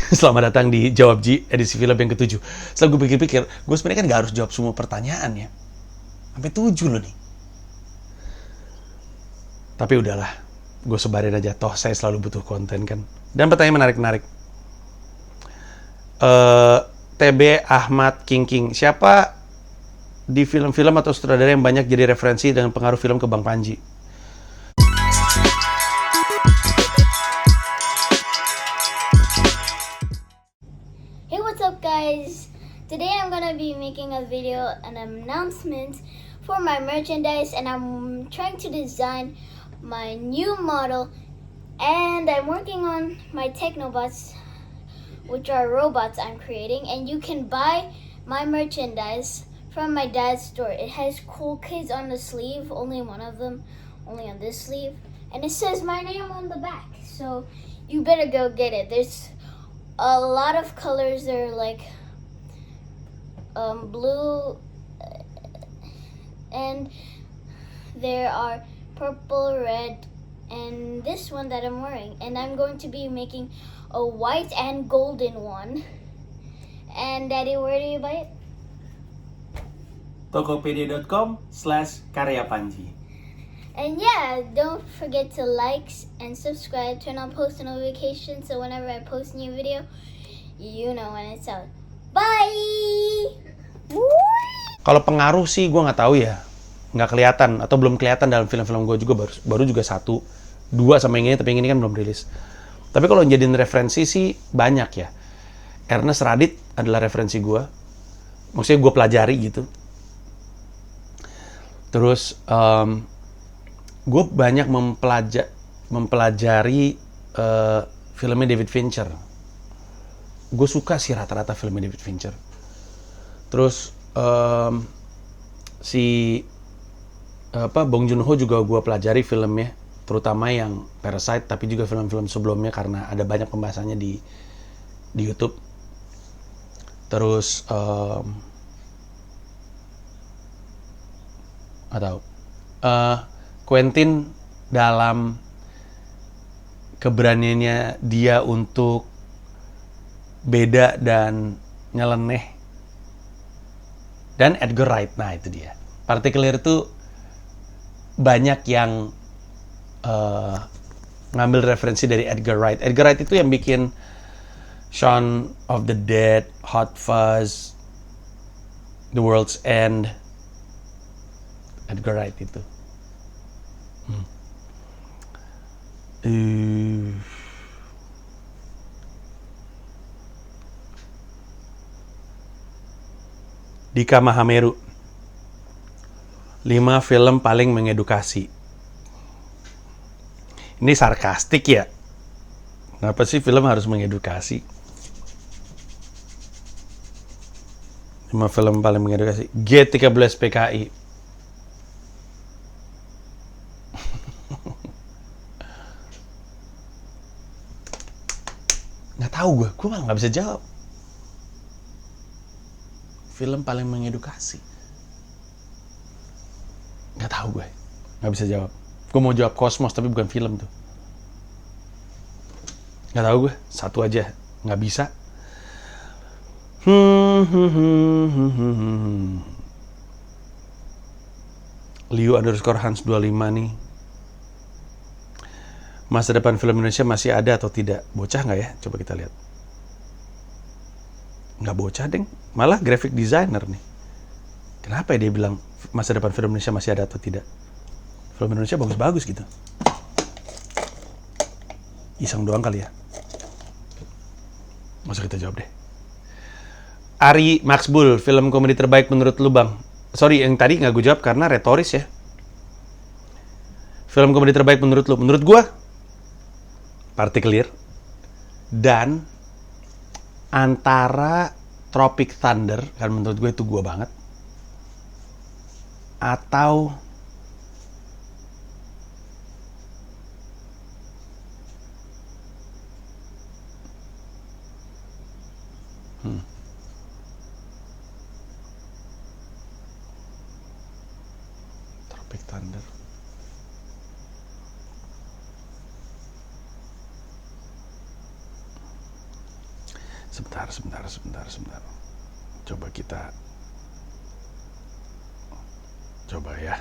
Selamat datang di Jawab Ji, edisi film yang ke-7. Setelah gue pikir-pikir, gue sebenarnya kan gak harus jawab semua pertanyaan ya. Sampai 7 loh nih. Tapi udahlah, gue sebarin aja. Toh saya selalu butuh konten kan. Dan pertanyaan menarik-menarik. TB Ahmad King. Siapa di film-film atau sutradara yang banyak jadi referensi dengan pengaruh film ke Bang Panji? Hey, what's up guys? Today I'm gonna be making a video, an announcement for my merchandise, and I'm trying to design my new model, and I'm working on my Technobots, which are robots I'm creating, and you can buy my merchandise from my dad's store. It has cool kids on the sleeve, only one of them, only on this sleeve, and it says my name on the back, so you better go get it. There's a lot of colors. They're like blue, and there are purple, red, and this one that I'm wearing. And I'm going to be making a white and golden one. And Daddy, where do you buy it? Tokopedia.com/karyapanji. And yeah, don't forget to like and subscribe, turn on post notifications, so whenever I post a new video, you know when it's out. Bye! Kalau pengaruh sih gue nggak tahu ya, nggak kelihatan atau belum kelihatan dalam film-film gue juga baru juga 1, 2 sama yang ini, tapi yang ini kan belum rilis. Tapi kalau jadiin referensi sih banyak ya. Ernest Radit adalah referensi gue, maksudnya gue pelajari gitu. Terus gue banyak mempelajari filmnya David Fincher. Gue suka sih rata-rata filmnya David Fincher. Terus Bong Joon-ho juga gue pelajari filmnya, terutama yang Parasite, tapi juga film-film sebelumnya karena ada banyak pembahasannya di YouTube. Terus Quentin dalam keberaniannya dia untuk beda dan nyeleneh. Dan Edgar Wright, nah itu dia. Particular itu banyak yang ngambil referensi dari Edgar Wright. Edgar Wright itu yang bikin Shaun of the Dead, Hot Fuzz, The World's End. Edgar Wright itu. Dika Mahameru. 5 film paling mengedukasi. Ini sarkastik ya? Kenapa sih film harus mengedukasi? 5 film paling mengedukasi. G13 PKI. Nggak tahu gue malah nggak bisa jawab. Film paling mengedukasi. Nggak tahu gue, nggak bisa jawab. Gue mau jawab Kosmos tapi bukan film tuh. Nggak tahu gue, satu aja nggak bisa. Liu_Hans 25 nih. Masa depan film Indonesia masih ada atau tidak? Bocah nggak ya? Coba kita lihat. Nggak bocah deng, malah graphic designer nih. Kenapa ya dia bilang masa depan film Indonesia masih ada atau tidak? Film Indonesia bagus-bagus gitu. Iseng doang kali ya. Nggak usah kita jawab deh. Ari Maxbul, film komedi terbaik menurut lu bang? Sorry, yang tadi nggak gue jawab karena retoris ya. Film komedi terbaik menurut lu? Menurut gue, Particular dan antara Tropic Thunder, kan menurut gue itu gue banget, atau Tropic Thunder. Sebentar. Coba kita coba ya.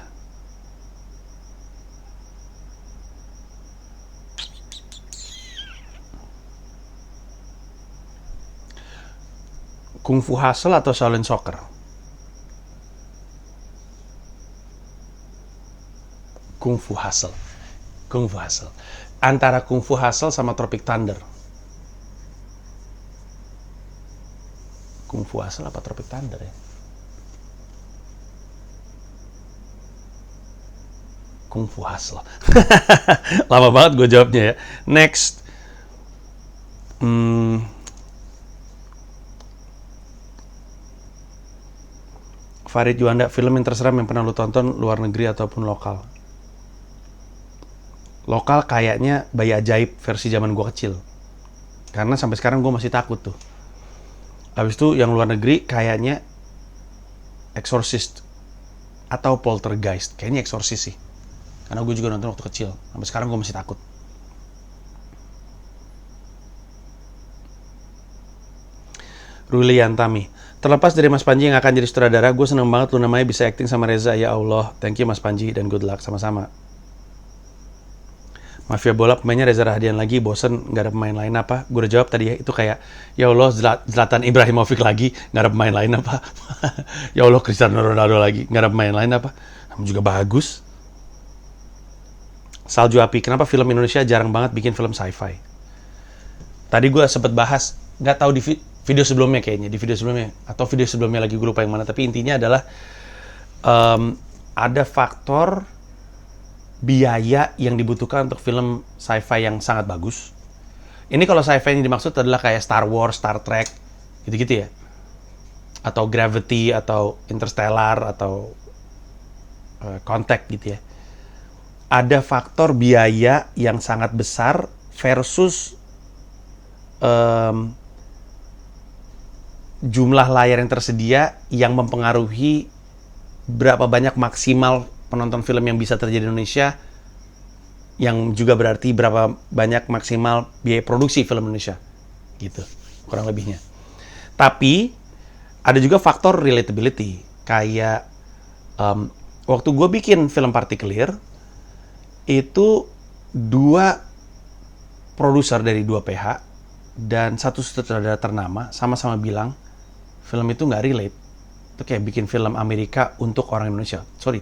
Kung Fu Hustle atau Shaolin Soccer? Kung Fu Hustle. Antara Kung Fu Hustle sama Tropic Thunder. Kung Fu Hustle apa Tropic Thunder ya? Kung Fu Hustle. Lama banget gue jawabnya ya. Next. Farid Juanda, film yang terseram yang pernah lu tonton luar negeri ataupun lokal? Lokal kayaknya Bayi Ajaib versi zaman gue kecil. Karena sampai sekarang gue masih takut tuh. Habis itu yang luar negeri kayaknya Exorcist atau Poltergeist. Kayaknya Exorcist sih. Karena gue juga nonton waktu kecil. Sampai sekarang gue masih takut. Ruli Yantami. Terlepas dari Mas Panji yang akan jadi sutradara, gue seneng banget lu namanya bisa acting sama Reza. Ya Allah, thank you Mas Panji dan good luck sama-sama. Mafia Bola pemainnya Reza Rahadian lagi, bosen gak ada pemain lain apa? Gue udah jawab tadi ya, itu kayak ya Allah Zlatan Ibrahimovic lagi, gak ada pemain lain apa? Ya Allah Cristiano Ronaldo lagi, gak ada pemain lain apa? Namun juga bagus. Salju Api, kenapa film Indonesia jarang banget bikin film sci-fi? Tadi gue sempet bahas, gak tahu di video sebelumnya kayaknya, di video sebelumnya atau video sebelumnya lagi gue lupa yang mana, tapi intinya adalah ada faktor biaya yang dibutuhkan untuk film sci-fi yang sangat bagus. Ini kalau sci-fi yang dimaksud adalah kayak Star Wars, Star Trek, gitu-gitu ya. Atau Gravity, atau Interstellar, atau Contact gitu ya. Ada faktor biaya yang sangat besar versus jumlah layar yang tersedia yang mempengaruhi berapa banyak maksimal penonton film yang bisa terjadi di Indonesia, yang juga berarti berapa banyak maksimal biaya produksi film Indonesia, gitu kurang lebihnya. Tapi ada juga faktor relatability, kayak waktu gue bikin film Partikelir itu 2 produser dari 2 PH dan 1 sutradara ternama sama-sama bilang film itu nggak relate. Itu kayak bikin film Amerika untuk orang Indonesia. 2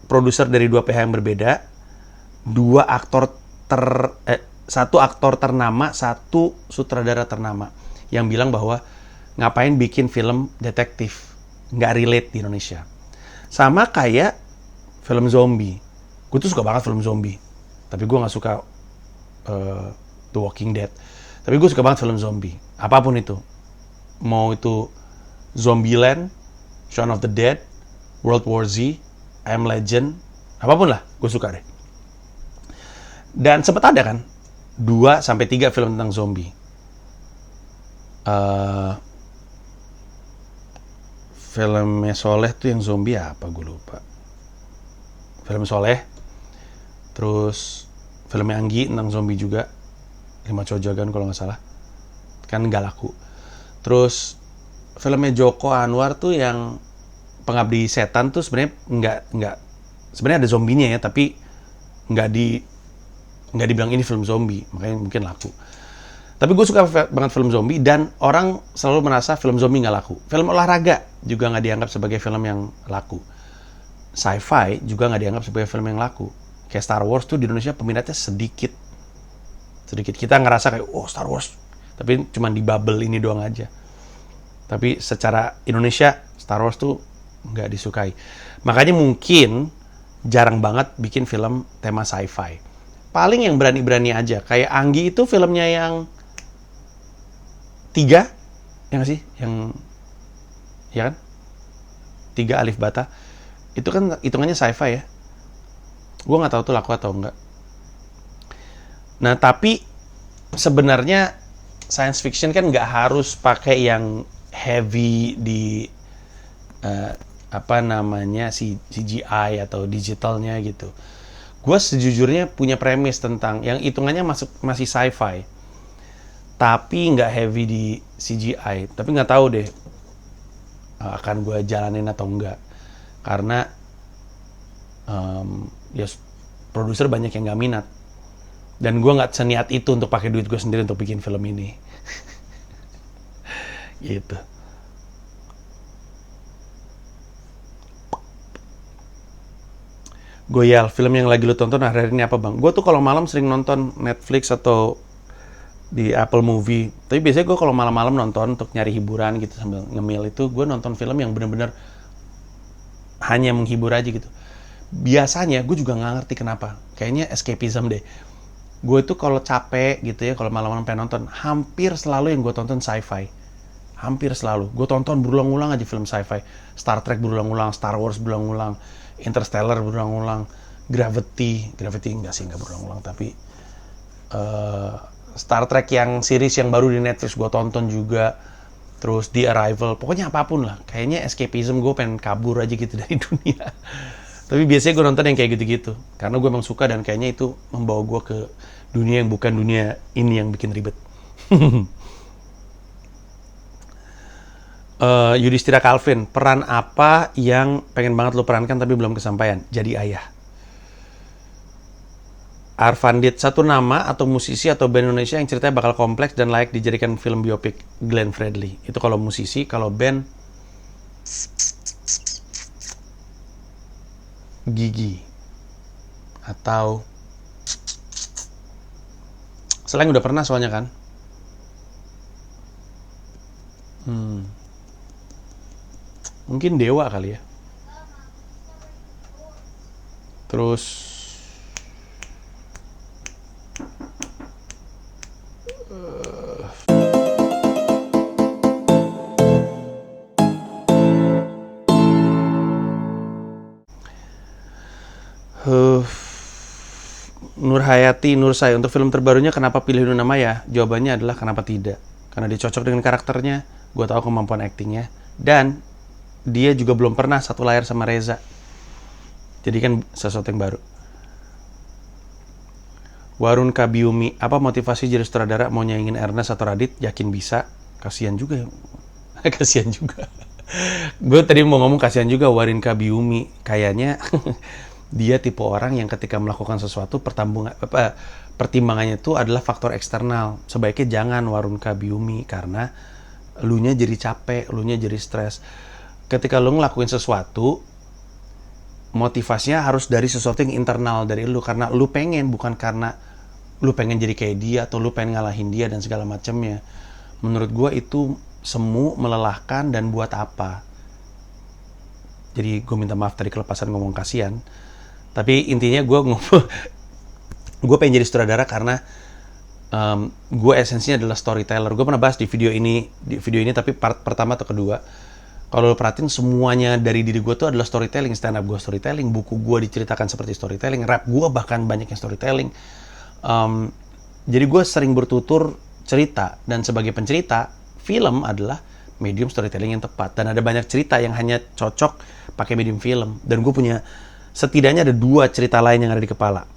produser dari 2 PH yang berbeda, 1 aktor ternama, 1 sutradara ternama yang bilang bahwa ngapain bikin film detektif, nggak relate di Indonesia. Sama kayak film zombie. Gue tuh suka banget film zombie, tapi gue nggak suka The Walking Dead. Tapi gue suka banget film zombie, apapun itu. Mau itu Zombieland, Shaun of the Dead, World War Z, I Am Legend, apapun lah, gue suka deh. Dan sempat ada kan 2-3 film tentang zombie. Filmnya Soleh tuh yang zombie apa, gue lupa. Film Soleh, terus filmnya Anggi tentang zombie juga, 5 Cojogan kalau nggak salah, kan nggak laku. Terus filmnya Joko Anwar tuh yang Pengabdi Setan tuh sebenarnya nggak sebenarnya ada zombinya ya, tapi nggak dibilang ini film zombie, makanya mungkin laku. Tapi gue suka banget film zombie dan orang selalu merasa film zombie nggak laku. Film olahraga juga nggak dianggap sebagai film yang laku. Sci-fi juga nggak dianggap sebagai film yang laku. Kayak Star Wars tuh di Indonesia peminatnya sedikit. Kita ngerasa kayak Star Wars, tapi cuma di bubble ini doang aja. Tapi secara Indonesia Star Wars tuh nggak disukai. Makanya mungkin jarang banget bikin film tema sci-fi. Paling yang berani-berani aja. Kayak Anggi itu filmnya yang 3, ya nggak sih? Yang, ya kan? 3 Alif Bata. Itu kan hitungannya sci-fi ya. Gue nggak tahu tuh laku atau enggak. Nah, tapi sebenarnya science fiction kan nggak harus pakai yang heavy di CGI atau digitalnya gitu. Gue sejujurnya punya premis tentang yang hitungannya masih sci-fi. tapi nggak heavy di CGI. Tapi nggak tahu deh akan gue jalanin atau enggak, karena ya produser banyak yang nggak minat, dan gue nggak seniat itu untuk pakai duit gue sendiri untuk bikin film ini. Gitu. Goyal, film yang lagi lu tonton akhir-akhir ini apa bang? Gue tuh kalau malam sering nonton Netflix atau di Apple Movie. Tapi biasanya gue kalau malam-malam nonton untuk nyari hiburan gitu sambil ngemil itu, gue nonton film yang bener-bener hanya menghibur aja gitu. Biasanya gue juga nggak ngerti kenapa. Kayaknya escapism deh. Gue tuh kalau capek gitu ya, kalau malam-malam pengen nonton, hampir selalu yang gue tonton sci-fi. Hampir selalu. Gue tonton berulang-ulang aja film sci-fi. Star Trek berulang-ulang, Star Wars berulang-ulang, Interstellar berulang-ulang, Gravity enggak sih, enggak berulang-ulang, tapi Star Trek yang series yang baru di Netflix gue tonton juga, terus The Arrival, pokoknya apapun lah. Kayaknya escapism, gue pengen kabur aja gitu dari dunia. Tapi biasanya gue nonton yang kayak gitu-gitu, karena gue emang suka dan kayaknya itu membawa gue ke dunia yang bukan dunia ini yang bikin ribet. Yudhistira Calvin, peran apa yang pengen banget lo perankan tapi belum kesampaian? Jadi ayah. Arfandit, satu nama atau musisi atau band Indonesia yang ceritanya bakal kompleks dan layak dijadikan film biopik. Glenn Fredly. Itu kalau musisi, kalau band Gigi. Atau Selain udah pernah soalnya kan. Mungkin Dewa kali ya. Terus Nur Hayati, Nur Say, untuk film terbarunya kenapa pilih Luna Maya? Jawabannya adalah kenapa tidak. Karena dia cocok dengan karakternya, gue tahu kemampuan aktingnya, dan dia juga belum pernah satu layar sama Reza. Jadi kan sesuatu yang baru. Warun Kabiumi, apa motivasi jadi sutradara mau nyaingin Ernest atau Radit? Yakin bisa? Kasihan juga ya. Kasihan juga. Gue tadi mau ngomong kasihan juga Warun Kabiumi. Kayaknya dia tipe orang yang ketika melakukan sesuatu pertimbangannya itu adalah faktor eksternal. Sebaiknya jangan Warun Kabiumi, karena elunya jadi capek, elunya jadi stres. Ketika lu ngelakuin sesuatu, motivasinya harus dari sesuatu yang internal dari lu, karena lu pengen, bukan karena lu pengen jadi kayak dia atau lu pengen ngalahin dia dan segala macamnya. Menurut gua itu semu, melelahkan, dan buat apa? Jadi gue minta maaf tadi kelepasan ngomong kasihan. Tapi intinya gue pengen jadi sutradara karena gue esensinya adalah storyteller. Gue pernah bahas di video ini tapi part pertama atau kedua. Kalau lo perhatiin, semuanya dari diri gue tuh adalah storytelling. Stand up gue storytelling, buku gue diceritakan seperti storytelling, rap gue bahkan banyak yang storytelling. Jadi gue sering bertutur cerita, dan sebagai pencerita, film adalah medium storytelling yang tepat. Dan ada banyak cerita yang hanya cocok pakai medium film. Dan gue punya, setidaknya ada 2 cerita lain yang ada di kepala,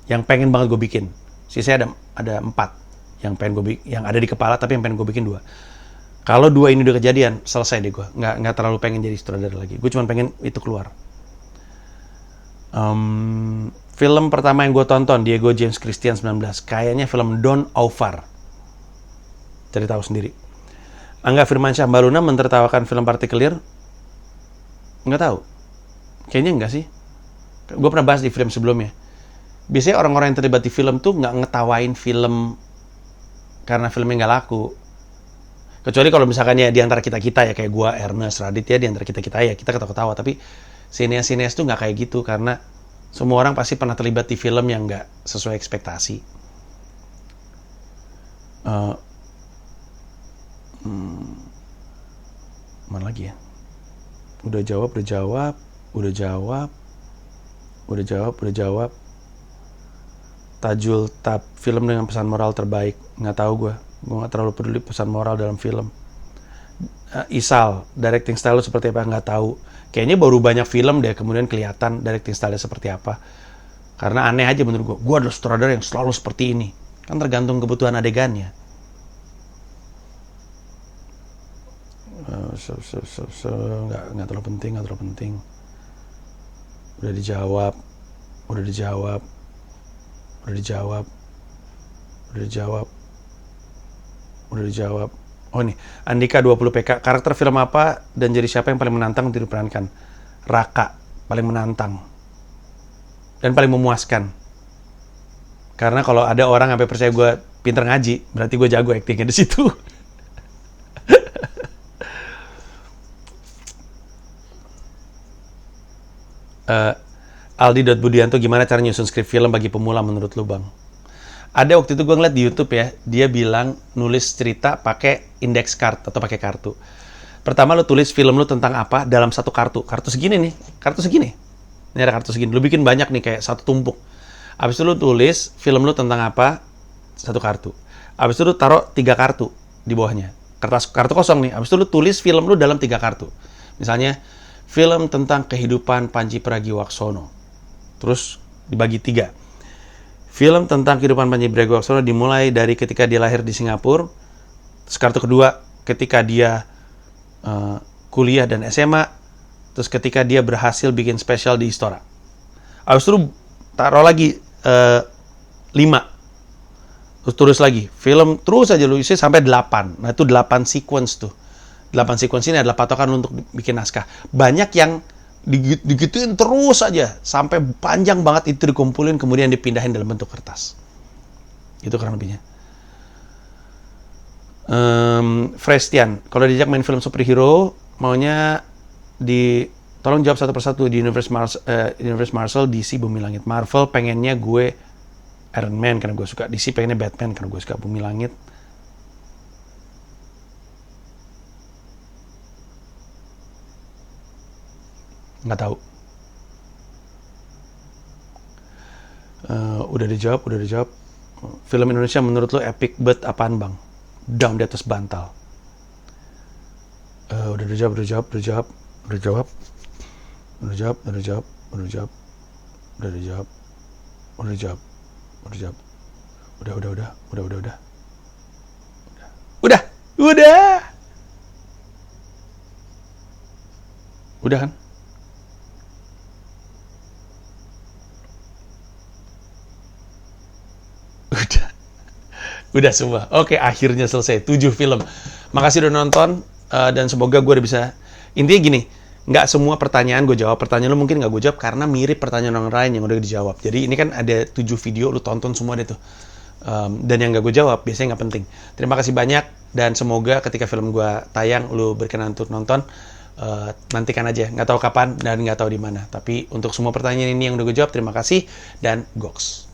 yang pengen banget gue bikin. Sisanya ada 4 yang ada di kepala, tapi yang pengen gue bikin 2. Kalau 2 ini udah kejadian, selesai deh gue. Nggak terlalu pengen jadi sutradara lagi. Gue cuma pengen itu keluar. Film pertama yang gue tonton, Diego James Christian 19. Kayaknya film Don Aufar. Cari tahu sendiri. Angga Firmansyah, Mbak Luna mentertawakan film Partikelir? Nggak tahu. Kayaknya enggak sih. Gue pernah bahas di film sebelumnya. Biasanya orang-orang yang terlibat di film tuh nggak ngetawain film karena filmnya nggak laku. Kecuali kalau misalkan ya di antara kita-kita ya, kayak gua, Ernest, Radit ya, di antara kita-kita ya kita ketawa-ketawa. Tapi sineas tuh nggak kayak gitu, karena semua orang pasti pernah terlibat di film yang nggak sesuai ekspektasi. Mana lagi ya? Udah jawab. Tajul Tab, film dengan pesan moral terbaik. Nggak tahu gue nggak terlalu peduli pesan moral dalam film. Isal, directing style seperti apa? Nggak tahu. Kayaknya baru banyak film deh kemudian kelihatan directing style seperti apa. Karena aneh aja menurut gue adalah sutradara yang selalu seperti ini. Kan tergantung kebutuhan adegannya. Nggak terlalu penting. Udah dijawab. Oh nih, Andika 20 PK. Karakter film apa dan jadi siapa yang paling menantang untuk diperankan? Raka, paling menantang. Dan paling memuaskan. Karena kalau ada orang sampai percaya gue pinter ngaji, berarti gue jago aktingnya di situ. Aldi.Budianto, gimana cara nyusun skrip film bagi pemula menurut lu, Bang? Ada waktu itu gue ngeliat di YouTube ya, dia bilang nulis cerita pakai index card atau pakai kartu. Pertama lu tulis film lu tentang apa dalam satu kartu. Kartu segini nih, kartu segini. Ini ada kartu segini. Lu bikin banyak nih kayak satu tumpuk. Abis itu lu tulis film lu tentang apa, satu kartu. Abis itu lu taruh 3 kartu di bawahnya. Kartu kosong nih. Abis itu lu tulis film lu dalam 3 kartu. Misalnya, film tentang kehidupan Panji Pragiwaksono. Terus dibagi 3. Film tentang kehidupan Panji Pragiwaksono dimulai dari ketika dia lahir di Singapura. Terus kartu kedua, ketika dia kuliah dan SMA. Terus ketika dia berhasil bikin spesial di Istora. Abis itu taruh lagi 5. Terus tulis lagi. Film terus aja lu isi sampai 8. Nah itu 8 sequence tuh. 8 sequence ini adalah patokan untuk bikin naskah. Banyak yang digituin terus aja sampai panjang banget itu dikumpulin kemudian dipindahin dalam bentuk kertas. Itu kurang lebihnya. Frestian, kalau diajak main film superhero, maunya tolong jawab satu persatu. Di Universe Marvel, DC, Bumi Langit. Marvel pengennya gue Iron Man karena gue suka. DC pengennya Batman karena gue suka. Bumi Langit nggak tahu. Udah dijawab. Film Indonesia menurut lo epic bet apaan, Bang? Down di atas bantal. Udah dijawab. Udah kan? Udah semua. Oke, akhirnya selesai. 7 film. Makasih udah nonton. Dan semoga gue udah bisa... Intinya gini, nggak semua pertanyaan gue jawab. Pertanyaan lu mungkin nggak gue jawab karena mirip pertanyaan orang lain yang udah dijawab. Jadi ini kan ada 7 video, lu tonton semua deh tuh. Dan yang nggak gue jawab, biasanya nggak penting. Terima kasih banyak. Dan semoga ketika film gue tayang, lu berkenan untuk nonton. Nantikan aja. Nggak tahu kapan dan nggak tahu di mana. Tapi untuk semua pertanyaan ini yang udah gue jawab, terima kasih. Dan goks.